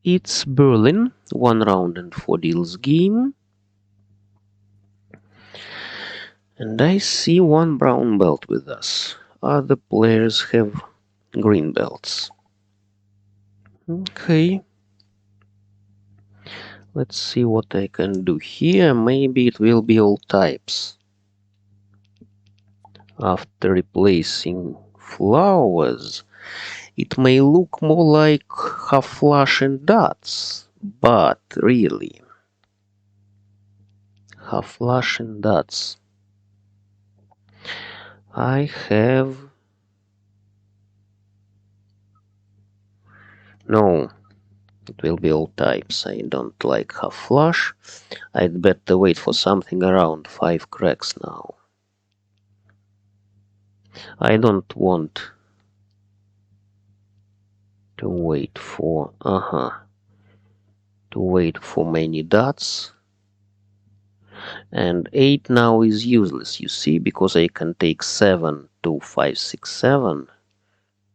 It's Berlin, 1 round and 4 deals game. And I see one brown belt with us. Other players have green belts. Okay. Let's see what I can do here. Maybe it will be all types. After replacing flowers, it may look more like half flush and dots, but really, half flush and dots. I have... No, it will be all types. I don't like half flush. I'd better wait for something around 5 cracks now. I don't want to wait for... to wait for many dots. And 8 now is useless, you see, because I can take 7 to 5, 6, 7,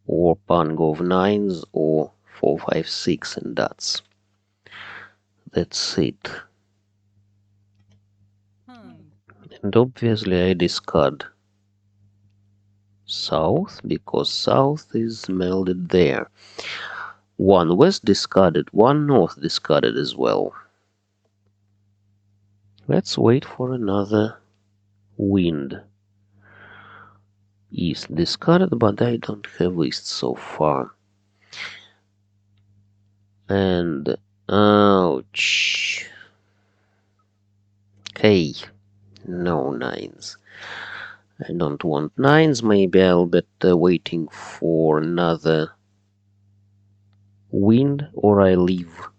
or pung of 9s, or 4, 5, 6 and dots. That's it. And obviously I discard south, because south is melded there. 1 west discarded, 1 north discarded as well. Let's wait for another wind. East discarded, but I don't have east so far. And ouch. Okay, no 9s. I don't want 9s. Maybe I'll better waiting for another wind, or I leave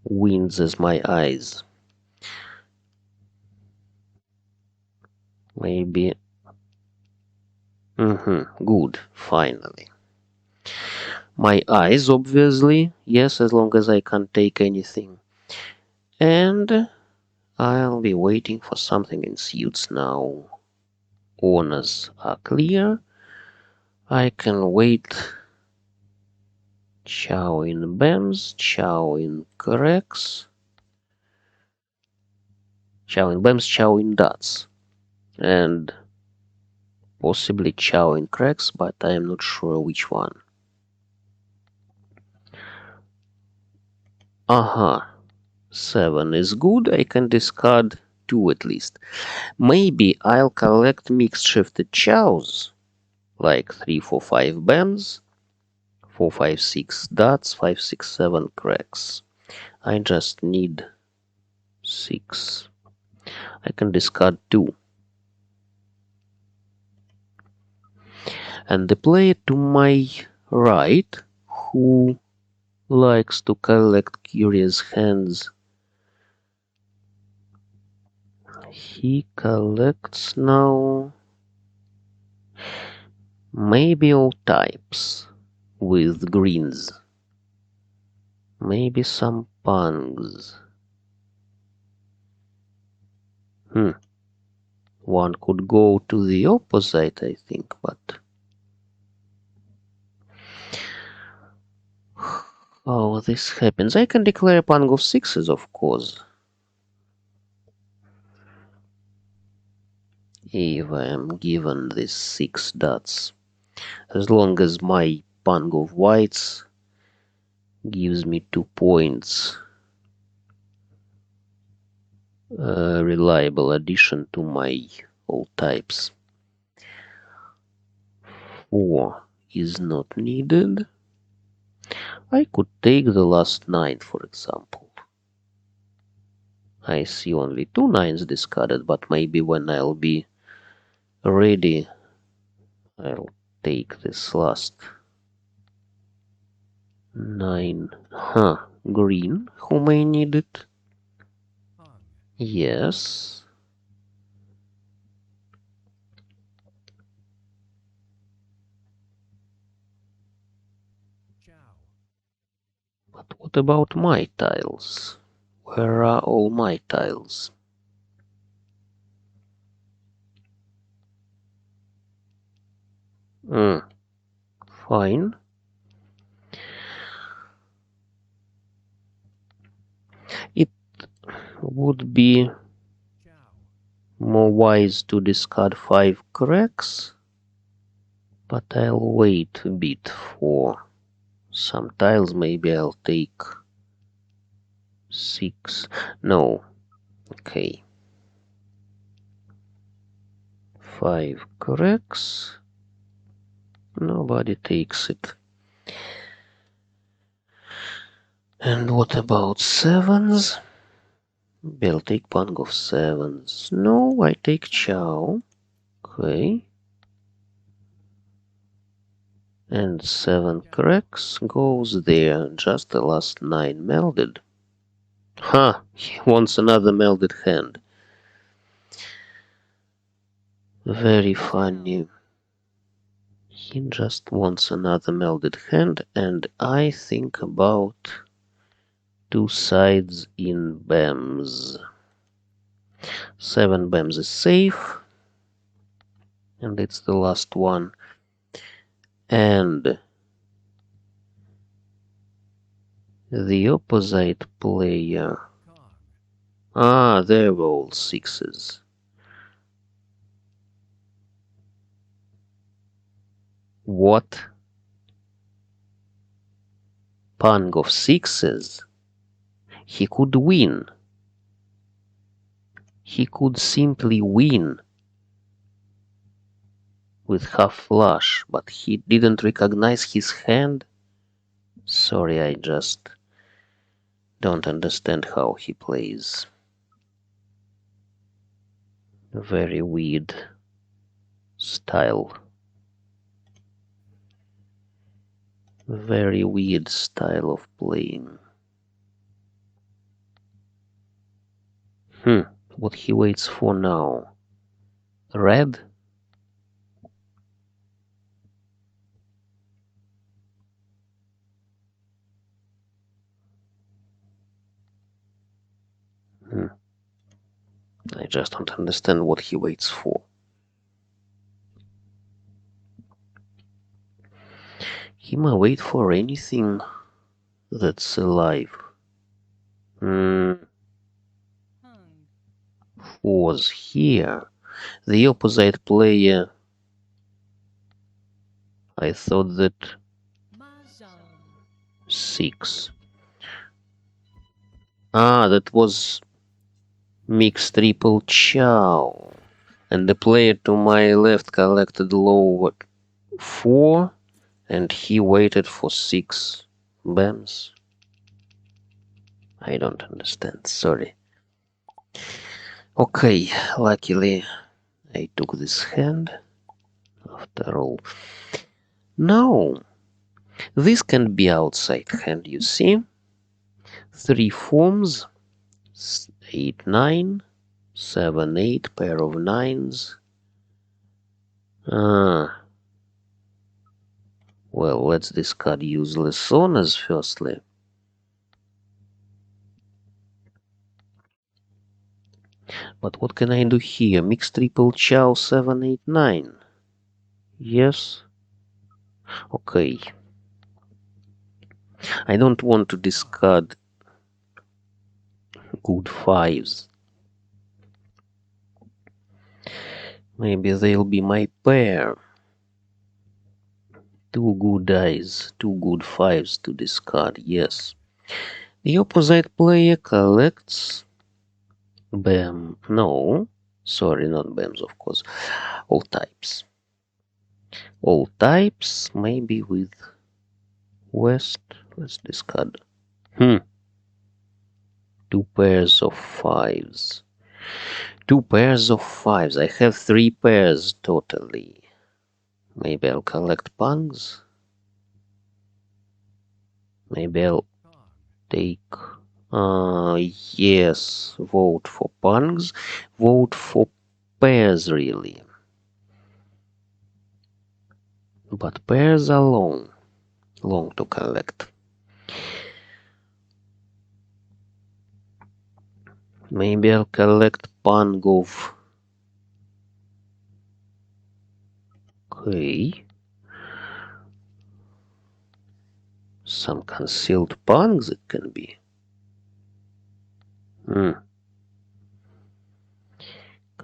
winds as my eyes. Maybe. Good, finally. My eyes, obviously. Yes, as long as I can't take anything. And I'll be waiting for something in suits now. Honors are clear. I can wait. Chow in BAMs, chow in Craks. Chow in BAMs, chow in dots. And possibly chow in Craks, but I am not sure which one. 7 is good. I can discard 2 at least. Maybe I'll collect mixed shifted chows, like 3, 4, 5 BAMs, 4, 5, 6 dots, 5, 6, 7 cracks. I just need 6. I can discard 2. And the player to my right, who likes to collect curious hands, he collects now maybe all types with greens. Maybe some pungs. One could go to the opposite, I think, but how this happens? I can declare a pung of 6s, of course. If I am given these 6 dots. As long as my pung of whites gives me 2 points. A reliable addition to my all types. 4 is not needed. I could take the last 9, for example. I see only 2 9s discarded, but maybe when I'll be ready, I'll take this last 9. Green, who may need it? Yes. But what about my tiles? Where are all my tiles? Fine. Would be more wise to discard 5 cracks, but I'll wait a bit for some tiles. Maybe I'll take 6. No. Okay. 5 cracks. Nobody takes it. And what about 7s? Maybe I'll take pung of 7s. No, I take chow. Okay. And 7 cracks goes there. Just the last 9 melded. Huh, he wants another melded hand. Very funny. He just wants another melded hand, and I think about 2 sides in BAMs. 7 BAMs is safe, and it's the last one. And the opposite player. Ah, they're all 6s. What? Pung of 6s? He could win. He could simply win with half flush, but he didn't recognize his hand. Sorry, I just don't understand how he plays. Very weird style. Very weird style of playing. What he waits for now? Red? I just don't understand what he waits for. He might wait for anything that's alive. Was here. The opposite player. I thought that 6. Ah, that was mixed triple chow. And the player to my left collected low 4, and he waited for 6 BAMs. I don't understand, sorry. Okay, luckily I took this hand, after all. No, this can be outside hand, you see? 3 forms, 8, 9, 7, 8, pair of 9s. Well, let's discard useless honors firstly. But what can I do here? Mix triple chow 7, 8, 9. Yes. Okay. I don't want to discard good 5s. Maybe they'll be my pair. 2 good eyes, 2 good 5s to discard, yes. The opposite player collects BAM. No. Sorry, not BAMs, of course. All types. All types, maybe with West. Let's discard. 2 pairs of 5s. 2 pairs of 5s. I have 3 pairs totally. Maybe I'll collect pungs. Maybe I'll take... yes. Vote for pungs. Vote for pairs, really. But pairs are long. Long to collect. Maybe I'll collect pung of... Okay. Some concealed pungs it can be.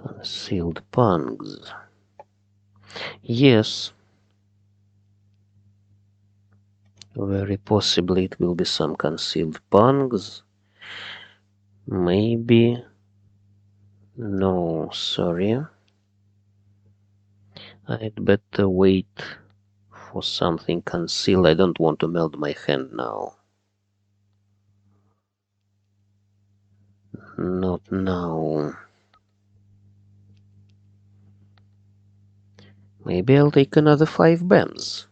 Concealed pungs. Yes. Very possibly it will be some concealed pungs. Maybe. No, sorry. I'd better wait for something concealed. I don't want to meld my hand now. Not now. Maybe I'll take another 5 BAMs.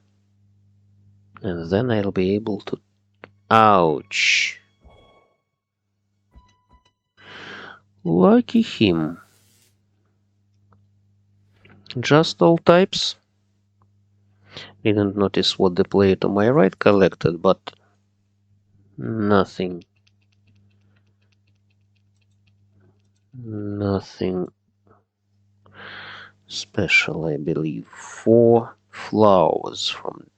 And then I'll be able to... Ouch! Lucky him. Just all types. Didn't notice what the player to my right collected, but nothing. Nothing special, I believe. 4 flowers from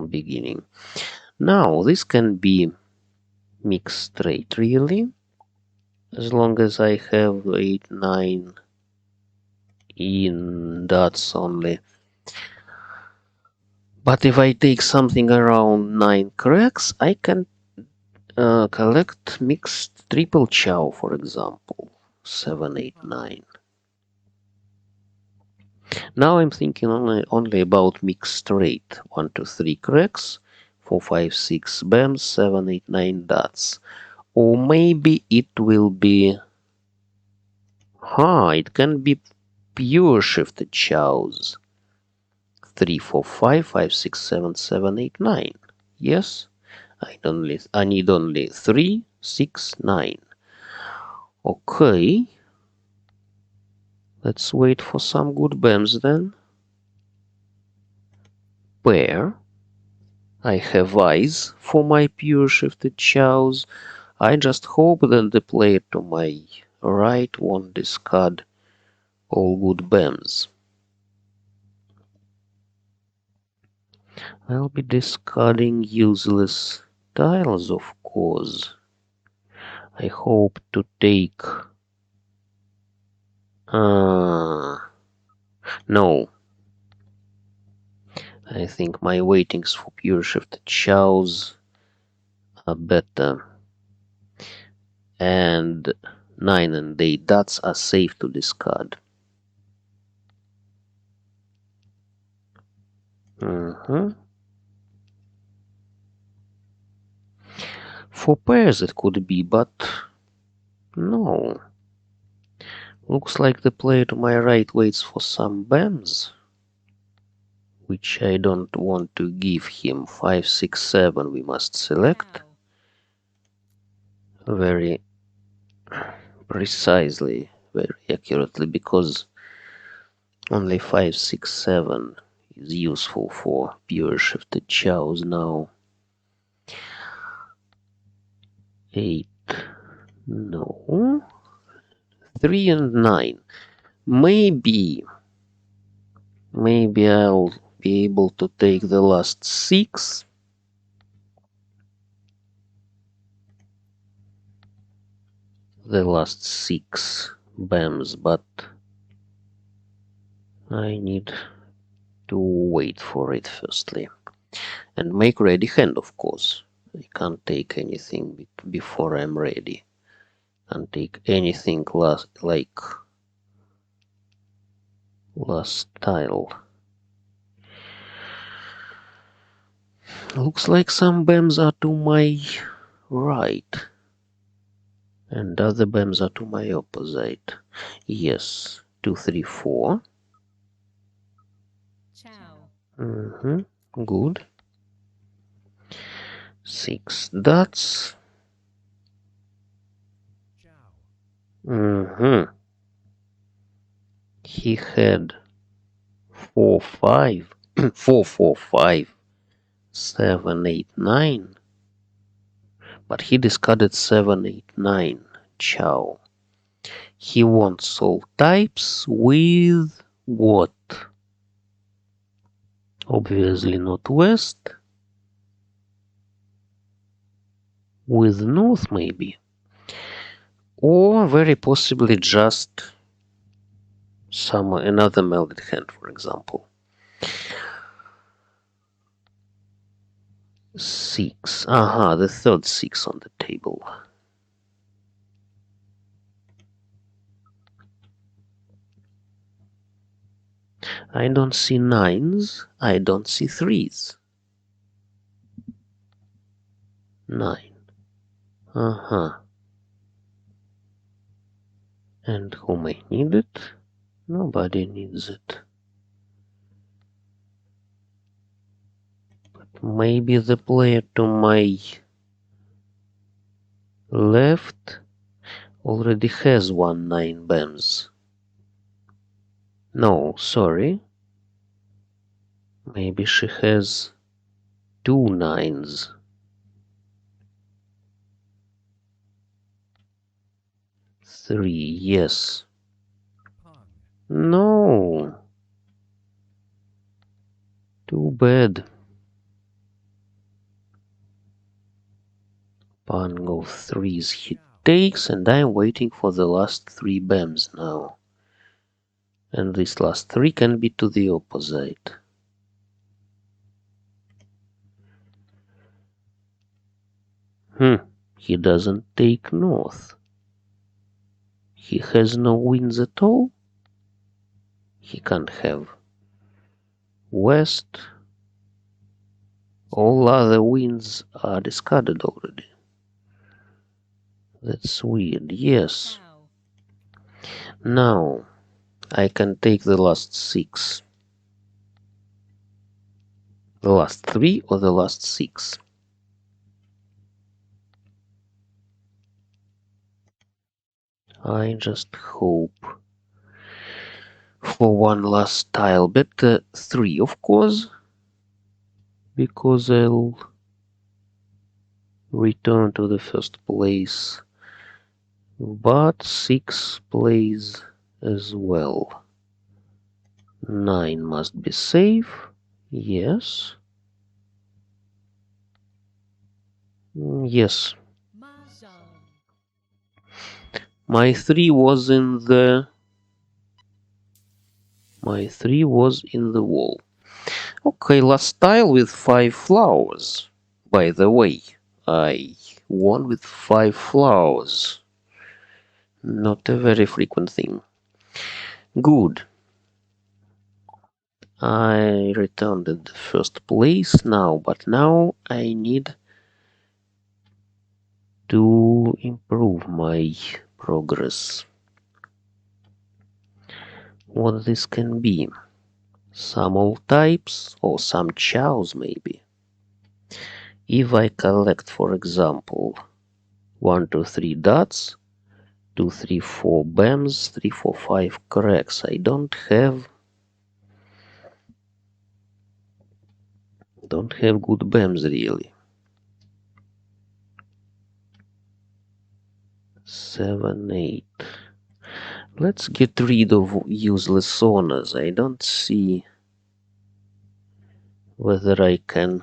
beginning. Now this can be mixed straight, really, as long as I have 8, 9 in dots only. But if I take something around 9 cracks, I can collect mixed triple chow, for example. 7, 8, 9. Now I'm thinking only about mixed straight. 1, 2, 3 cracks, 4, 5, 6 BAMs, 7, 8, 9 dots. Or maybe it will be... it can be pure shifted chows. 3, 4, 5, 5, 6, 7, 7, 8, 9. Yes? I need only 3, 6, 9. Okay. Let's wait for some good BAMs then. Pair. I have eyes for my pure shifted chows. I just hope that the player to my right won't discard all good BAMs. I'll be discarding useless tiles, of course. I hope to take... no. I think my waitings for pure shifted chows are better. And 9 and 8 dots are safe to discard. For pairs it could be, but no. Looks like the player to my right waits for some BAMs, which I don't want to give him. 5, 6, 7 we must select. Very precisely, very accurately, because only 5, 6, 7 is useful for pure shifted chows now. 8, no. 3 and 9. Maybe I'll be able to take the last 6. The last 6 BAMs, but I need to wait for it firstly. And make ready hand, of course. I can't take anything before I'm ready. Can't take anything like last tile. Looks like some BAMs are to my right. And other BAMs are to my opposite. Yes. 2, 3, 4. Chow. Good. 6 dots. He had 4, 5. 4, 4, 5. 7, 8, 9. But he discarded 7, 8, 9. Chow. He wants all types with what? Obviously not west. With north maybe. Or very possibly just Another melded hand, for example. 6. Aha, the third 6 on the table. I don't see 9s. I don't see 3s. 9. Uh-huh. And who may need it? Nobody needs it. But maybe the player to my left already has 1 9 BAMs. No, sorry. Maybe she has 2 9s. 3, yes. Pung. No. Too bad. Pung of 3s he takes, and I'm waiting for the last 3 BAMs now. And this last 3 can be to the opposite. He doesn't take north. He has no winds at all. He can't have west. All other winds are discarded already. That's weird, yes. Chow. Now, I can take the last 6. The last 3 or the last 6. I just hope for one last tile. Better 3, of course, because I'll return to the first place. But 6 plays as well. 9 must be safe. Yes. Yes. Mahjong. My 3 was in the... My 3 was in the wall. Okay, last tile with 5 flowers. By the way, I won with 5 flowers. Not a very frequent thing. Good. I returned at the first place now, but now I need to improve my progress. What this can be? Some old types or some chows maybe. If I collect, for example, 1, 2, 3 dots, 2, 3, 4 BAMs, 3, 4, 5 cracks, I don't have good BAMs really. 7, 8. Let's get rid of useless zoners. I don't see whether I can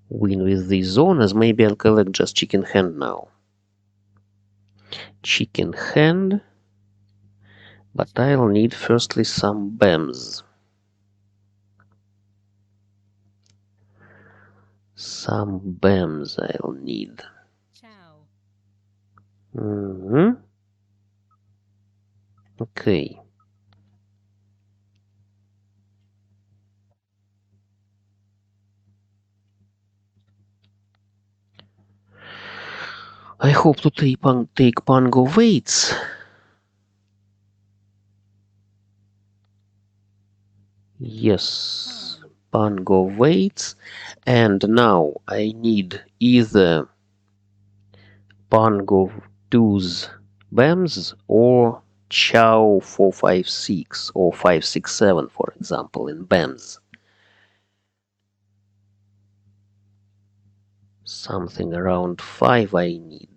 win with these zoners. Maybe I'll collect just chicken hand now. Chicken hand. But I'll need firstly some BAMs. Some BAMs I'll need. Chow. Okay. I hope to take Pango weights. Yes, Pango weights. And now I need either Pango 2's BAMs or Chow 456 or 567, for example, in BAMs. Something around 5 I need.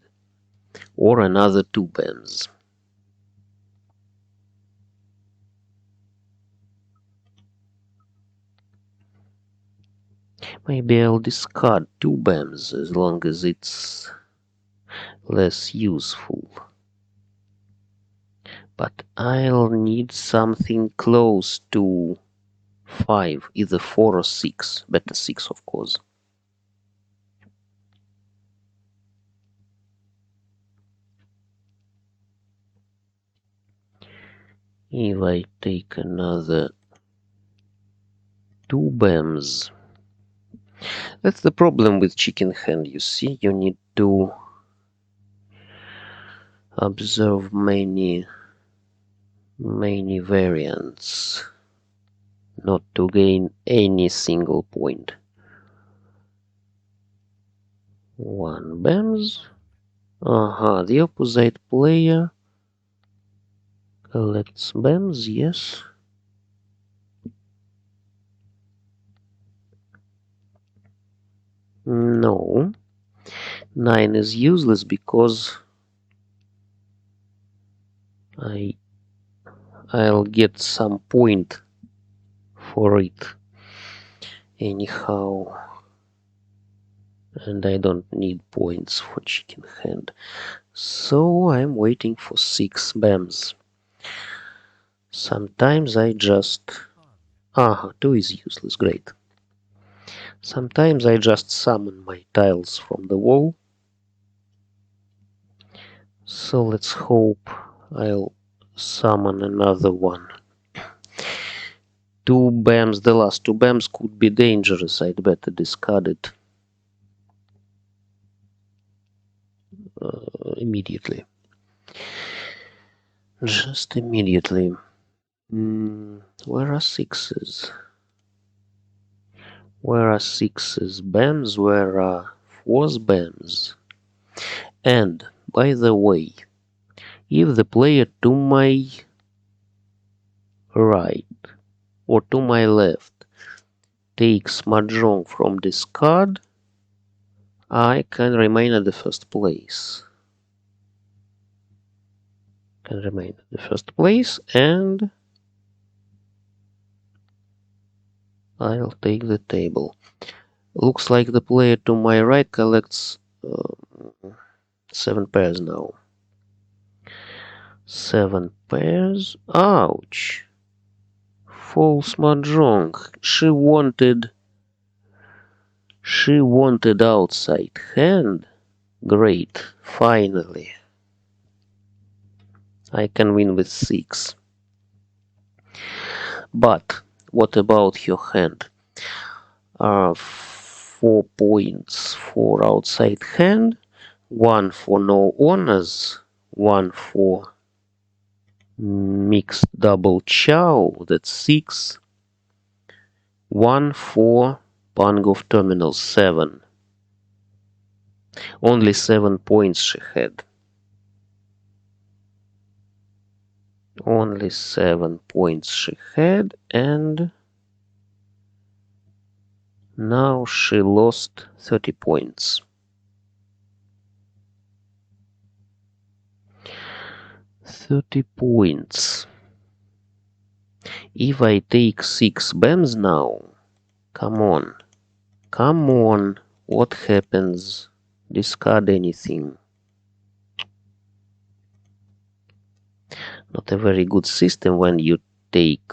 Or another 2 BAMs. Maybe I'll discard 2 BAMs as long as it's less useful. But I'll need something close to 5, either 4 or 6. Better 6, of course. If I take another 2 BAMs. That's the problem with chicken hand, you see. You need to observe many variants not to gain any single point. 1 BAMs. The opposite player collects BAMs, yes. No. 9 is useless because I'll get some point for it anyhow. And I don't need points for chicken hand. So I'm waiting for 6 BAMs. Sometimes I just... Pung. 2 is useless, great. Sometimes I just summon my tiles from the wall. So let's hope I'll summon another one. 2 BAMs, the last 2 BAMs could be dangerous, I'd better discard it immediately. Just immediately. Where are 6s? Where are 6s? BAMs, where are 4s BAMs? And, by the way, if the player to my right or to my left takes mahjong from discard, I can remain at the first place. And I'll take the table. Looks like the player to my right collects 7 pairs now. 7 pairs. Ouch! False mahjong. She wanted outside hand. Great, finally. I can win with 6. But what about your hand? 4 points for outside hand, 1 for no honors, 1 for mixed double chow, that's 6, 1 for pung of terminals, 7. Only 7 points she had. Only 7 points she had, and now she lost 30 points. 30 points. If I take 6 BAMs now, come on. Come on. What happens? Discard anything. Not a very good system when you take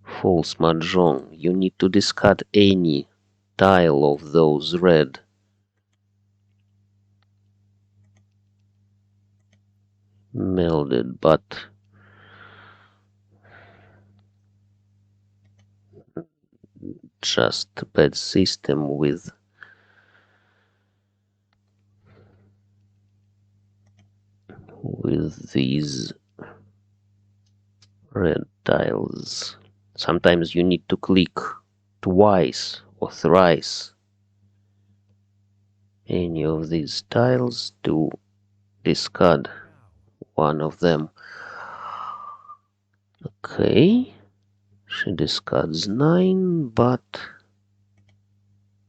false mahjong. You need to discard any tile of those red. Melded, but just a bad system with these red tiles. Sometimes you need to click twice or thrice any of these tiles to discard one of them. Okay, she discards 9, but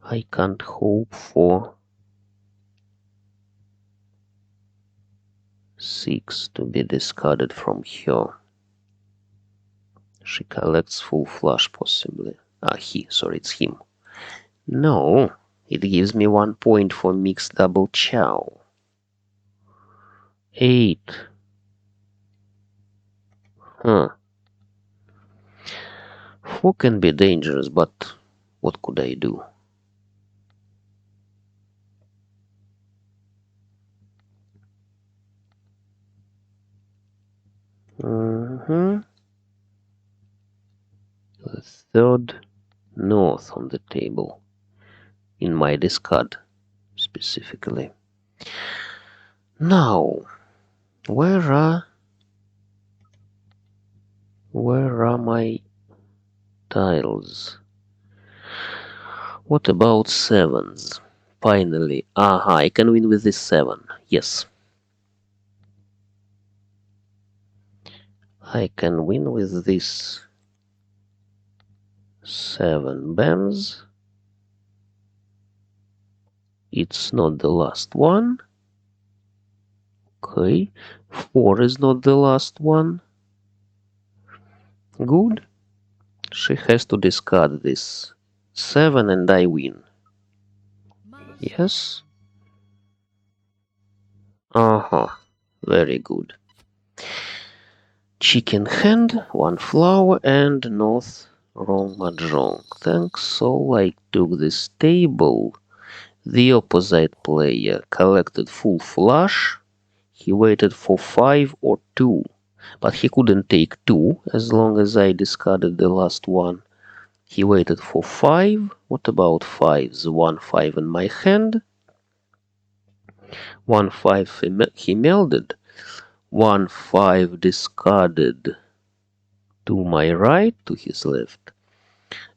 I can't hope for 6 to be discarded from her. She collects full flush, possibly. It's him. No, it gives me 1 point for mixed double chow. 8. Huh. 4 can be dangerous, but what could I do? Mm-hmm. The third north on the table. In my discard, specifically. Now, where are my tiles? What about sevens? Finally. Aha, I can win with this 7. Yes. I can win with this 7 bams. It's not the last one. Okay. 4 is not the last one. Good. She has to discard this 7 and I win. Yes. mahjong, Uh-huh. Very good. Chicken hand, 1 flower, and north wrong mahjong. Thanks, so I took this table. The opposite player collected full flush. He waited for 5 or 2, but he couldn't take 2 as long as I discarded the last one. He waited for 5. What about 5s? 1 5 in my hand. 1 5 he melded. 1 5 discarded to my right, to his left.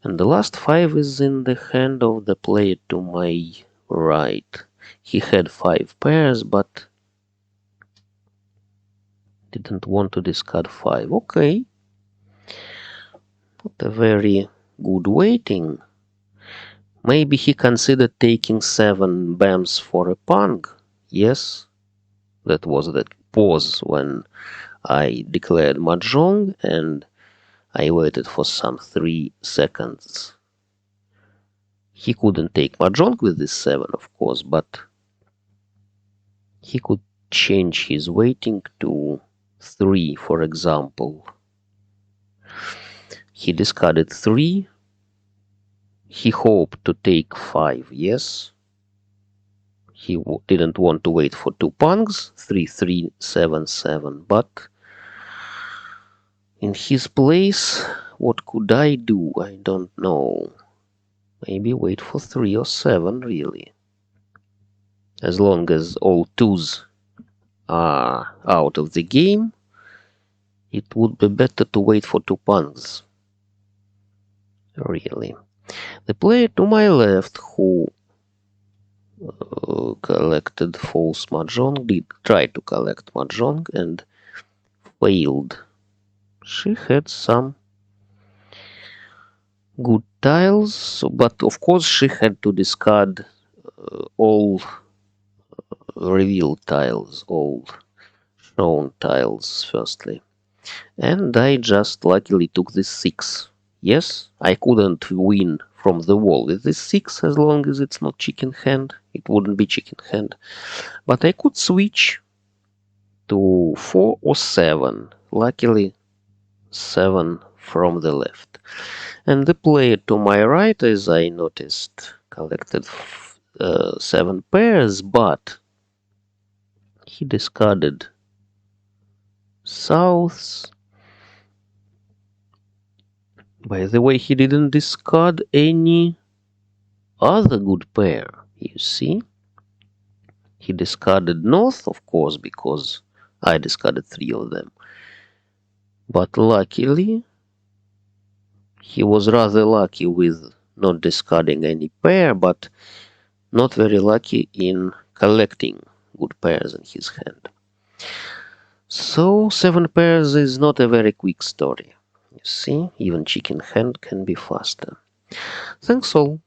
And the last 5 is in the hand of the player to my right. He had 5 pairs, but didn't want to discard 5. Okay. Not a very good waiting. Maybe he considered taking 7 bams for a pung. Yes, that was the pause when I declared mahjong and I waited for some 3 seconds. He couldn't take mahjong with this 7, of course, but he could change his waiting to 3, for example. He discarded 3. He hoped to take 5, yes. He didn't want to wait for 2 pungs, 3, 3, 7, 7. But in his place, what could I do? I don't know. Maybe wait for 3 or 7, really. As long as all 2s are out of the game, it would be better to wait for 2 pungs. Really. The player to my left, who collected false mahjong, did try to collect mahjong and failed. She had some good tiles, but of course she had to discard all revealed tiles, all shown tiles firstly. And I just luckily took this 6. Yes, I couldn't win from the wall with this 6 as long as it's not chicken hand. It wouldn't be chicken hand. But I could switch to 4 or 7. Luckily, 7 from the left. And the player to my right, as I noticed, collected 7 pairs, but he discarded souths. By the way, he didn't discard any other good pair, you see. He discarded north, of course, because I discarded 3 of them. But luckily, he was rather lucky with not discarding any pair, but not very lucky in collecting good pairs in his hand. So 7 pairs is not a very quick story. You see, even chicken hand can be faster. Thanks all.